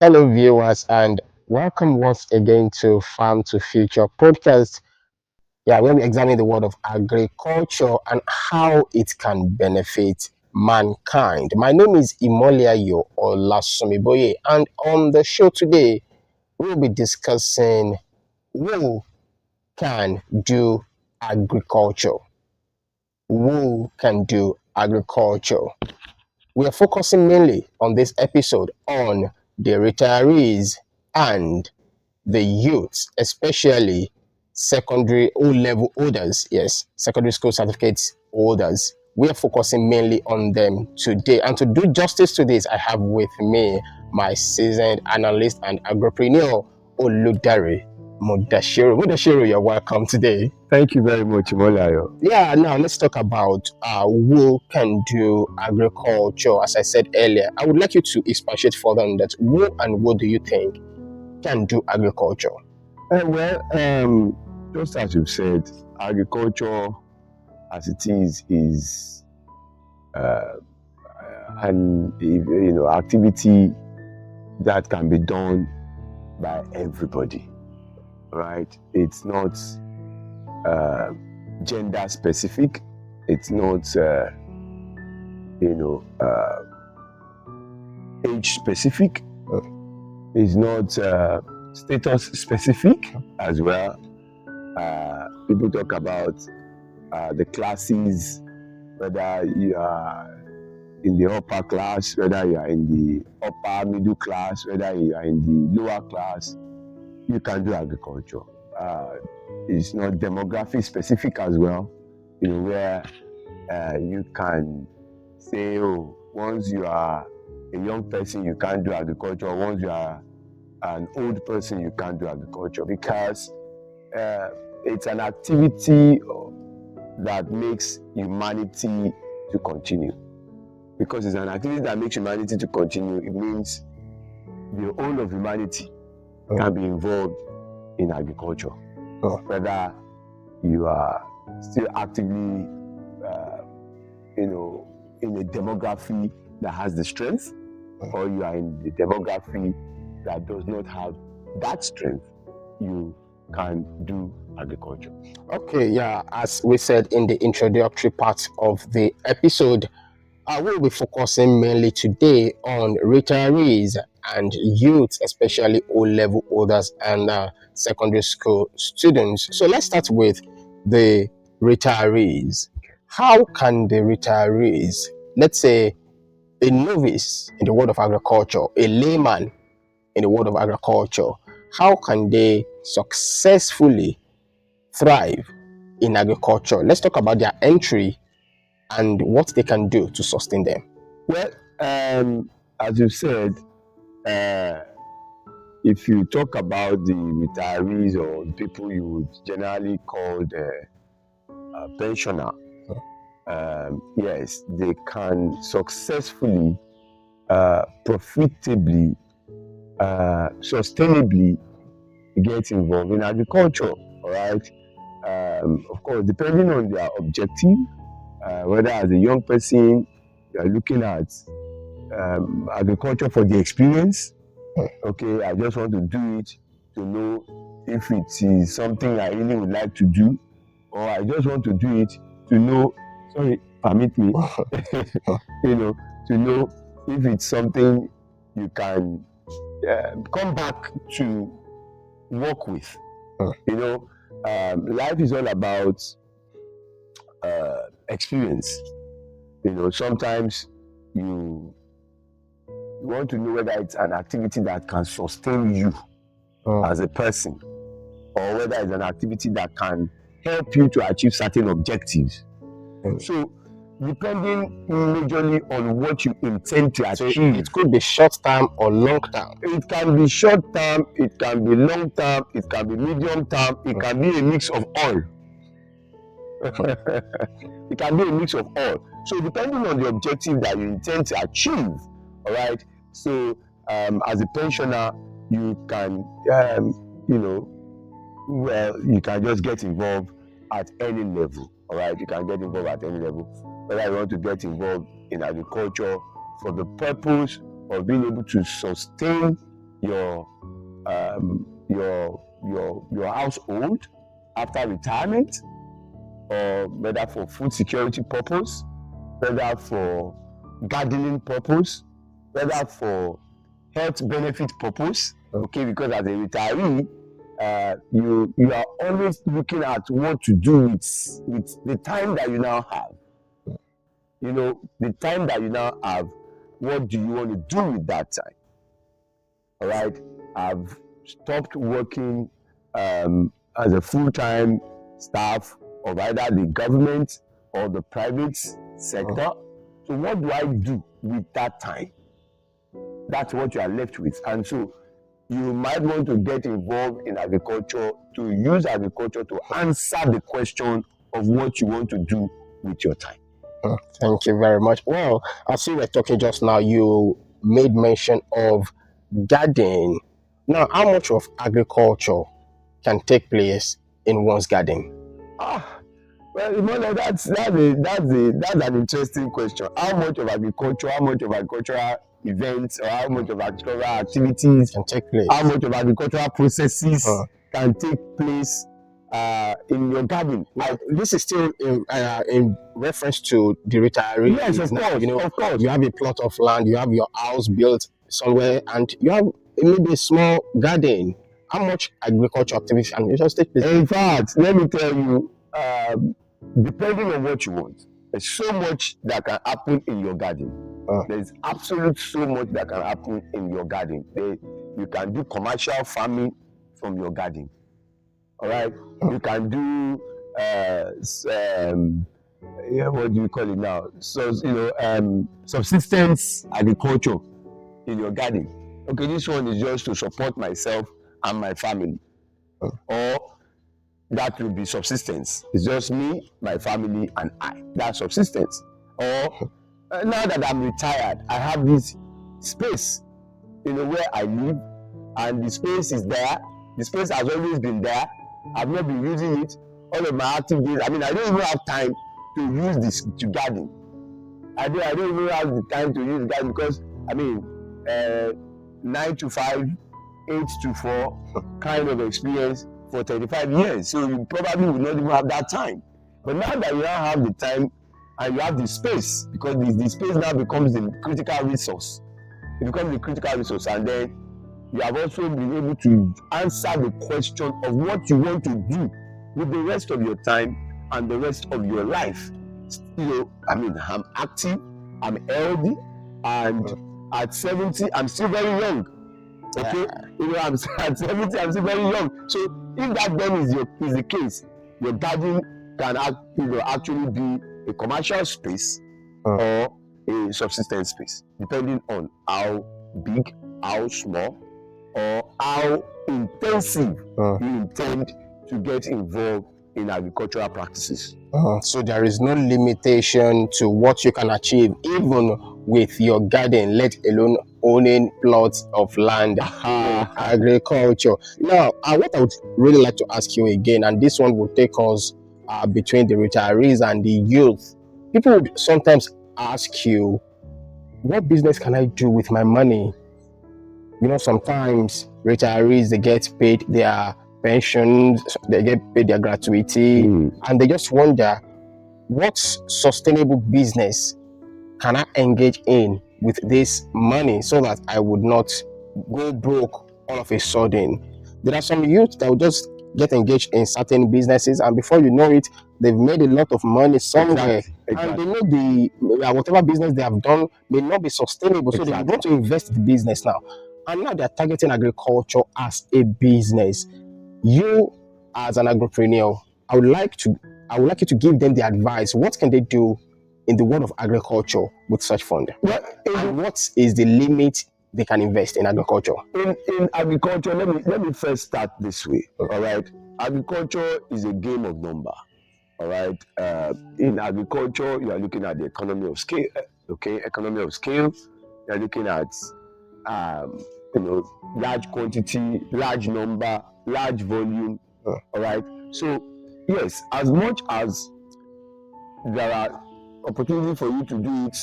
Hello, viewers, and welcome once again to Farm to Future podcast. Yeah, where we examine the world of agriculture and how it can benefit mankind. My name is Imoliayo Olasumiboye, and on the show today, we'll be discussing who can do agriculture. Who can do agriculture? We are focusing mainly on this episode on the retirees and the youth, especially secondary O-level holders, yes, secondary school certificates holders. We are focusing mainly on them today. And to do justice to this, I have with me my seasoned analyst and agripreneur, Oludare Mudashiru. Mudashiru, you're welcome today. Thank you very much, Molayo. Yeah, now let's talk about who can do agriculture. As I said earlier, I would like you to expatiate further on that. Who and what do you think can do agriculture? Just as you've said, agriculture as it is an activity that can be done by everybody, right? It's not gender specific. It's not age specific. It's not status specific as well. People talk about the classes, whether you are in the upper class, whether you are in the upper middle class, whether you are in the lower class, you can do agriculture. It's not demographic specific as well, where you can say, oh, once you are a young person, you can't do agriculture. Once you are an old person, you can't do agriculture, because it's an activity that makes humanity to continue. Because it's an activity that makes humanity to continue, it means the whole of humanity can be involved in agriculture. Whether you are still actively, in a demography that has the strength, or you are in the demography that does not have that strength, you can do agriculture. Okay, yeah, as we said in the introductory part of the episode, I will be focusing mainly today on retirees and youth, especially O-level holders and secondary school students. So let's start with the retirees. How can the retirees, let's say a novice in the world of agriculture, a layman in the world of agriculture, how can they successfully thrive in agriculture? Let's talk about their entry and what they can do to sustain them. Well, as you said, if you talk about the retirees or the people you would generally call the pensioner, yes, they can successfully, profitably, sustainably get involved in agriculture, all right? Of course, depending on their objective, whether as a young person, you are looking at agriculture for the experience. Okay, I just want to do it to know if it is something I really would like to do, or I just want to do it to know, permit me, to know if it's something you can come back to work with. Life is all about experience. Sometimes you want to know whether it's an activity that can sustain you as a person, or whether it's an activity that can help you to achieve certain objectives. So, depending majorly on what you intend to achieve, it could be short term or long term. It can be short term, it can be long term, it can be medium term, it can be a mix of all. It can be a mix of all. So depending on the objective that you intend to achieve, all right. So as a pensioner, you can, you can just get involved at any level, all right. You can get involved at any level. Whether you want to get involved in agriculture for the purpose of being able to sustain your your household after retirement, or whether for food security purpose, whether for gardening purpose, whether for health benefit purpose. Okay, because as a retiree, you are always looking at what to do with the time that you now have. You know, the time that you now have, what do you want to do with that time? All right, I've stopped working as a full-time staff of either the government or the private sector. So what do I do with that time? That's what you are left with. And so you might want to get involved in agriculture, to use agriculture to answer the question of what you want to do with your time. Thank you very much. Well, as you were talking just now, you made mention of gardening. Now, how much of agriculture can take place in one's garden? Well, that's an interesting question. How much of agriculture, how much of agricultural events, or how much of agricultural activities Can take place. how much of agricultural processes can take place in your garden? This is still in reference to the retiree. Yes, of course, of course. You have a plot of land, you have your house built somewhere, and you have maybe a small garden. How much agriculture activity can you just take place? In fact, let me tell you, depending on what you want, there's so much that can happen in your garden. There's absolute so much that can happen in your garden. You can do commercial farming from your garden. All right, you can do what do you call it now? So subsistence agriculture in your garden. Okay, this one is just to support myself and my family, or that will be subsistence. It's just me, my family, and I. That's subsistence. Or now that I'm retired, I have this space, where I live, and the space is there. The space has always been there. I've not been using it. All of my active days, I don't even have time to use this to garden. I don't even have the time to use garden because 9 to 5, 8 to 4 kind of experience for 35 years. So you probably will not even have that time. But now that you now have the time and you have the space, because the space now becomes the critical resource. It becomes the critical resource, and then you have also been able to answer the question of what you want to do with the rest of your time and the rest of your life. I'm active, I'm healthy, and at 70, I'm still very young. Okay, I'm at 70, I'm still very young. So if that then is the case, your garden can actually be a commercial space or a subsistence space, depending on how big, how small, or how intensive you intend to get involved in agricultural practices. So there is no limitation to what you can achieve, even with your garden, let alone owning plots of land in agriculture. Now, what I would really like to ask you again, and this one will take us between the retirees and the youth. People would sometimes ask you, what business can I do with my money? Sometimes retirees, they get paid their pensions, they get paid their gratuity, and they just wonder, what sustainable business can I engage in with this money so that I would not go broke all of a sudden? There are some youth that will just get engaged in certain businesses, and before you know it, they've made a lot of money somewhere. Exactly. And they know whatever business they have done may not be sustainable, so they want to invest in the business now. And now they're targeting agriculture as a business. You, as an agripreneur, I would like you to give them the advice. What can they do in the world of agriculture with such fund? And what is the limit they can invest in agriculture? In agriculture, let me first start this way. All right, agriculture is a game of number. All right, in agriculture, you are looking at the economy of scale. Okay, economy of scale. You are looking at large quantity, large number, large volume. All right. So yes, as much as there are opportunities for you to do it,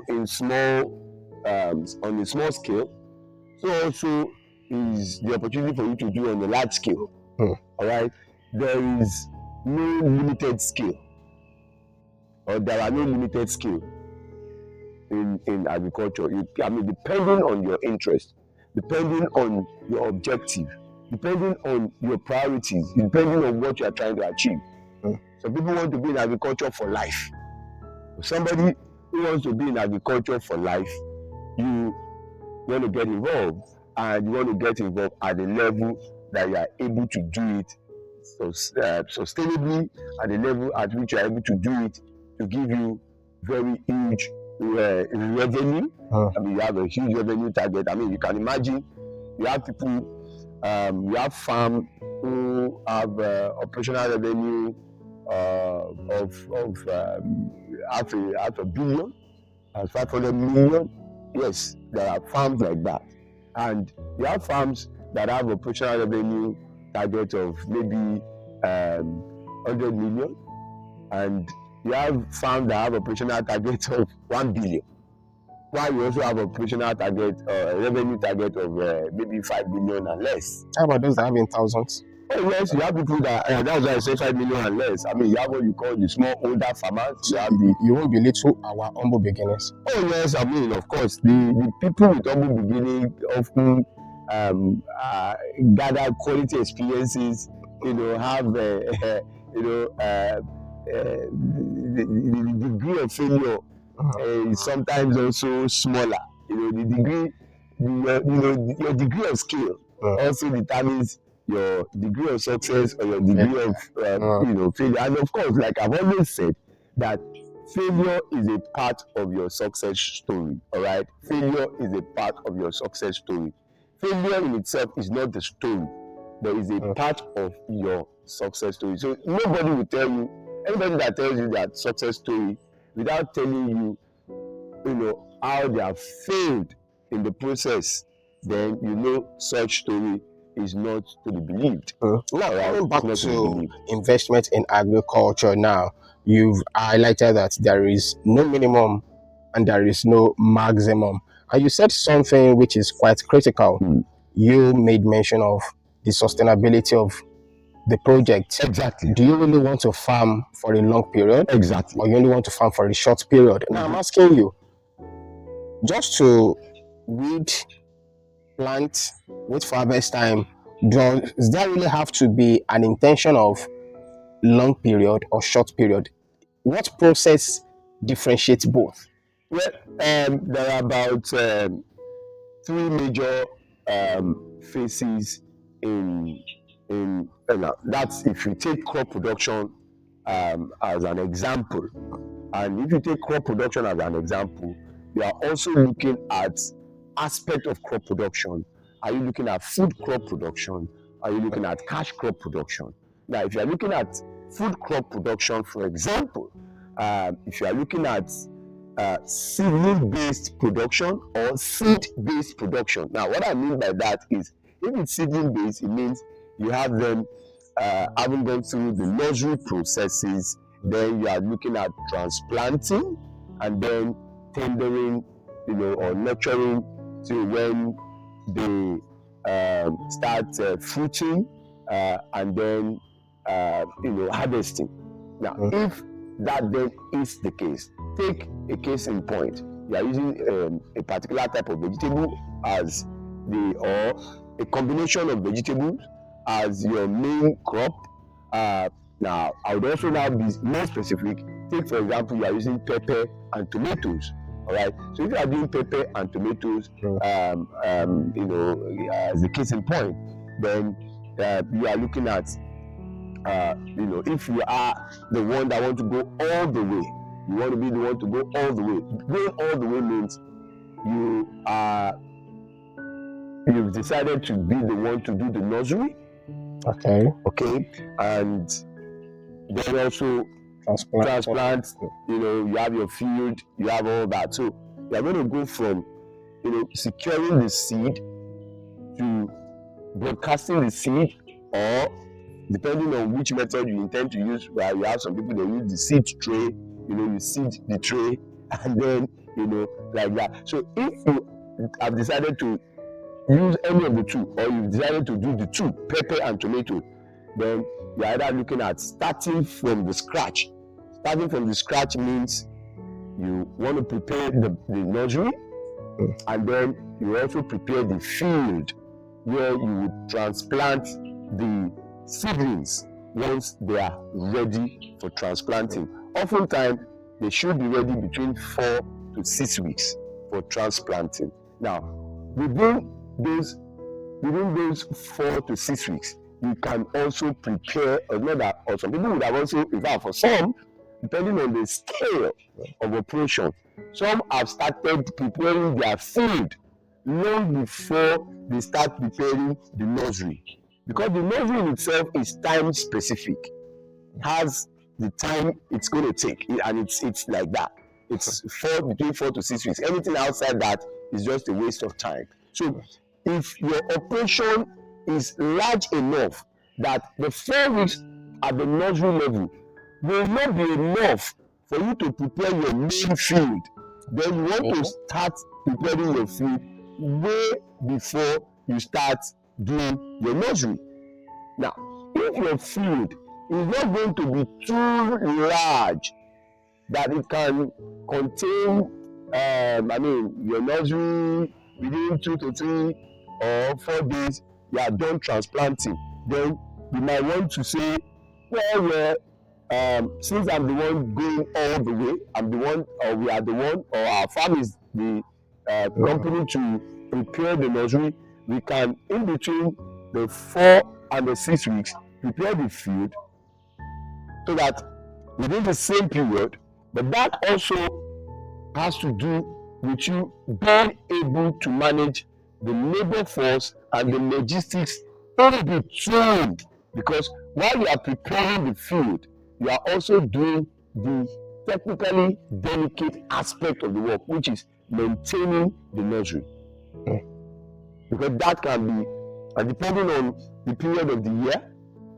in small, on a small scale, so also is the opportunity for you to do on a large scale. Hmm. All right, there is no limited scale, or there are no limited scale in agriculture. I mean, depending on your interest, depending on your objective, depending on your priorities, depending on what you are trying to achieve. Hmm. Some people want to be in agriculture for life. Somebody who wants to be in agriculture for life, you want to get involved, and you want to get involved at the level that you are able to do it sustainably, at the level at which you are able to do it to give you very huge revenue. I mean, you have a huge revenue target. I mean, you can imagine you have people, you have farm who have operational revenue of half a billion and 500 million. Yes, there are farms like that, and you have farms that have operational revenue target of maybe 100 million, and you have farms that have operational target of 1 billion, while you also have operational target revenue target of maybe 5 billion and less. How about those that have in thousands? Oh yes, you have people that that's why I say 5 million and less. I mean, you have what you call the small older farmers. So You have the you won't belittle our humble beginnings. oh yes, I mean, of course, the people with humble beginning often gather quality experiences. You know, have you know the degree of failure is sometimes also smaller. You know, the degree, your degree of skill also determines your degree of success or your degree of failure. And of course, like I've always said, that failure is a part of your success story. All right, failure is a part of your success story. Failure in itself is not the story, but is a part of your success story. So nobody will tell you, anybody that tells you that success story without telling you, you know, how they have failed in the process, then you know such story is not to be believed. Now, Right? coming back It's not to be to believed. investment in agriculture now, you've highlighted that there is no minimum and there is no maximum. And you said something which is quite critical. You made mention of the sustainability of the project. Exactly. Do you really want to farm for a long period? Exactly. Or you only want to farm for a short period? Now I'm asking you, just to weed, plant, wait for harvest time, does there really have to be an intention of long period or short period? What process differentiates both? Well, there are about three major phases in that's if you take crop production as an example. And if you take crop production as an example, you are also looking at aspect of crop production. Are you looking at food crop production? Are you looking at cash crop production? Now, if you are looking at food crop production, for example, if you are looking at seedling-based production or seed-based production. Now, what I mean by that is, if it's seedling-based, it means you have them having gone through the nursery processes. Then you are looking at transplanting and then tendering, or nurturing till when they start fruiting and then harvesting. Now, if that then is the case, take a case in point. You are using a particular type of vegetable as or a combination of vegetables as your main crop. Now, I would also now be more specific. Take, for example, you are using pepper and tomatoes. All right. So if you are doing pepper and tomatoes, as the case in point, then you are looking at, if you are the one that want to go all the way, you want to be the one to go all the way. Going all the way means you've decided to be the one to do the nursery. Okay. And then also transplant, you have your field, you have all that. So you are going to go from, securing the seed to broadcasting the seed, or depending on which method you intend to use. Where you have some people, they use the seed tray, you seed the tray and then, like that. So if you have decided to use any of the two, or you decided to do the two, pepper and tomato, then you're either looking at starting from the scratch. Starting from the scratch means you want to prepare the nursery, and then you also prepare the field where you would transplant the seedlings once they are ready for transplanting. Oftentimes, they should be ready between 4 to 6 weeks for transplanting. Now, within those 4 to 6 weeks, you can also prepare another, or some people would have also, in fact, for some, depending on the scale of operation, some have started preparing their field long before they start preparing the nursery, because the nursery in itself is time specific, has the time it's going to take, and it's like that. It's between 4 to 6 weeks. Anything outside that is just a waste of time. So if your operation is large enough that the 4 weeks at the nursery level will not be enough for you to prepare your main field, then you want to start preparing your field way before you start doing your nursery. Now, if your field is not going to be too large that it can contain, your nursery within 2 to 3 or 4 days, you are done transplanting, then you might want to say, since I'm the one going all the way, I'm the one, or we are the one, or our farm is the company to prepare the nursery, we can, in between the 4 and the 6 weeks, prepare the field, so that within the same period, but that also has to do with you being able to manage the labor force and the logistics in between, because while you are preparing the field, you are also doing the technically delicate aspect of the work, which is maintaining the nursery. Because that can be, and depending on the period of the year,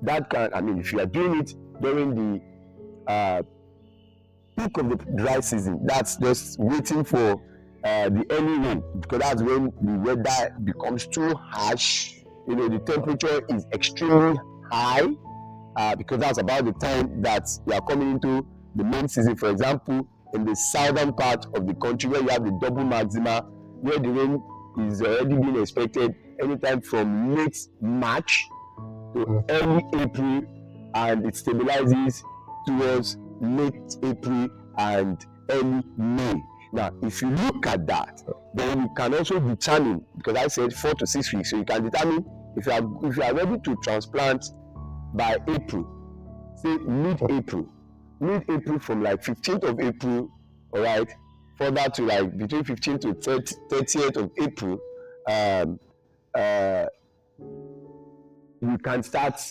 that can, if you are doing it during the peak of the dry season, that's just waiting for the early rain, because that's when the weather becomes too harsh. The temperature is extremely high, because that's about the time that we are coming into the main season. For example, in the southern part of the country, where you have the double maxima, where the rain is already being expected anytime from late March to early April, and it stabilizes towards late April and early May. Now, if you look at that, then you can also determine, because I said 4 to 6 weeks, so you can determine if you are ready to transplant by April, say mid-April from like 15th of April, all right, further to like between 15th to 30th of April, you can start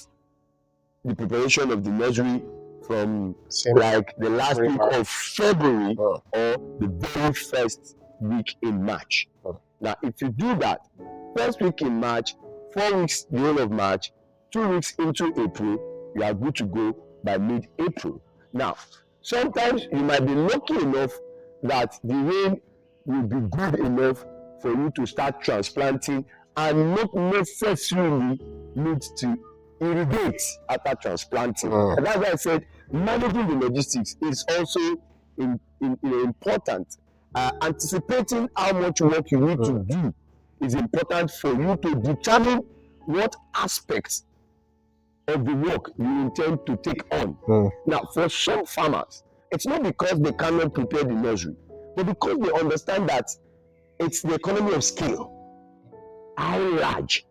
the preparation of the nursery from like the last week of February or the very first week in March. Now, if you do that, first week in March, 4 weeks the whole of March, 2 weeks into April, you are good to go by mid-April. Now, sometimes you might be lucky enough that the rain will be good enough for you to start transplanting and not necessarily need to irrigate after transplanting. And that's why I said managing the logistics is also important. Anticipating how much work you need to do is important for you to determine what aspects of the work you intend to take on. Now, for some farmers, it's not because they cannot prepare the nursery, but because they understand that it's the economy of scale. How large?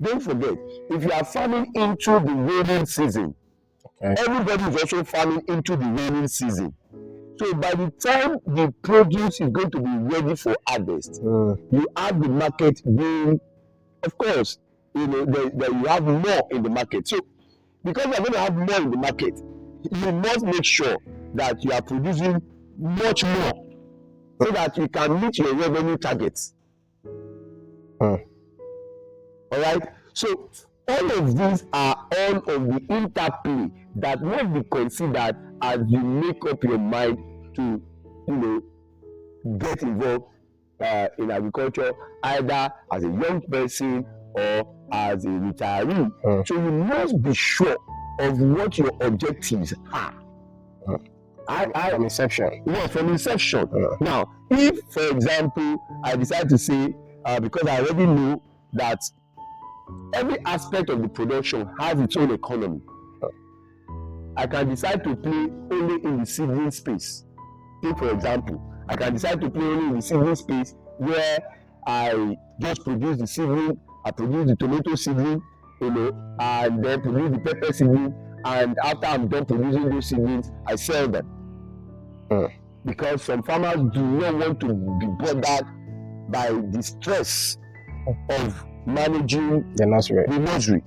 Don't forget, if you are farming into the raining season, everybody is also farming into the raining season. So by the time the produce is going to be ready for harvest, you have the market being, of course, you have more in the market. So because you are going to have more in the market, you must make sure that you are producing much more so that you can meet your revenue targets. All right. So all of these are all of the interplay that must be considered as you make up your mind to, get involved in agriculture, either as a young person or as a retiree. So you must be sure of what your objectives are. From inception. Yeah, from inception. Now, if, for example, I decide to say, because I already know that every aspect of the production has its own economy, I can decide to play only in the seedling space. Take, for example, I can decide to play only in the seedling space where I just produce the seedling, I produce the tomato seedling, and then produce the pepper seedling, and after I'm done producing those seedlings, I sell them. Because some farmers do not want to be bothered by the stress of managing The nursery.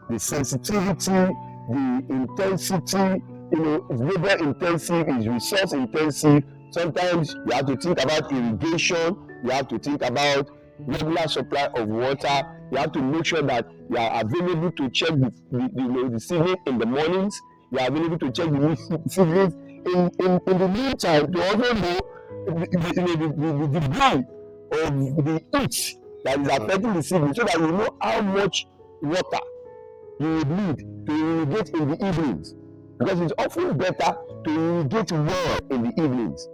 The sensitivity, the intensity, it's labor intensive, it's resource intensive. Sometimes you have to think about irrigation, you have to think about regular supply of water, you have to make sure that you are available to check the seedling in the mornings, you are available to check the seedlings in the meantime, to also know the degree of the heat that is affecting the seedling, so that you know how much water you would need to irrigate in the evenings, because it's often better to irrigate well in the evenings,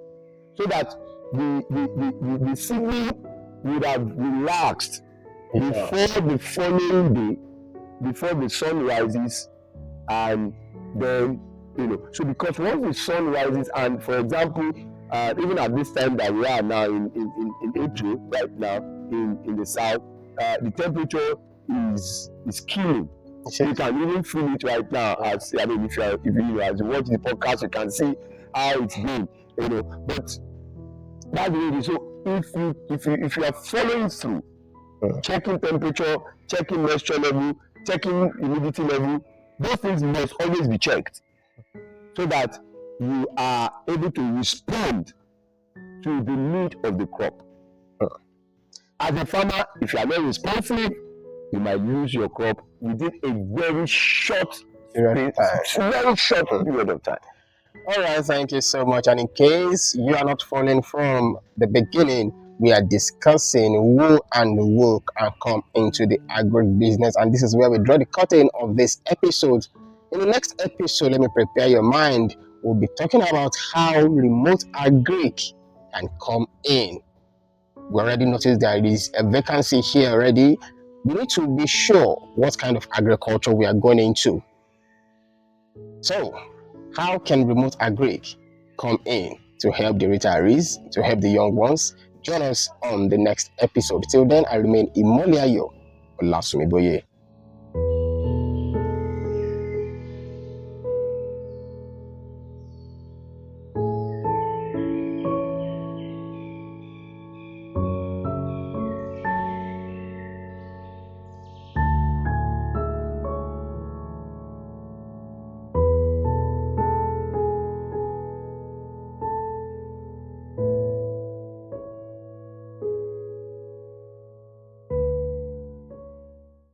so that the seedling would have relaxed before the following day, before the sun rises, and then so because once the sun rises, and for example, even at this time that we are now in April right now in the south, the temperature is killing. You can even feel it right now. As I mean, if you watch the podcast, you can see how it's been. But that's the way. So if you are following through, checking temperature, checking moisture level, checking humidity level, those things must always be checked, so that you are able to respond to the need of the crop. As a farmer, if you are not responsive, you might lose your crop within a very short period of time. All right, thank you so much. And in case you are not following from the beginning, we are discussing who and who can come into the agribusiness, and this is where we draw the curtain of this episode. In the next episode, let me prepare your mind. We'll be talking about how remote Agric can come in. We already noticed there is a vacancy here already. We need to be sure what kind of agriculture we are going into. So, how can remote Agric come in to help the retirees, to help the young ones? Join us on the next episode. Till then, I remain Imoliayo Olasumiboye.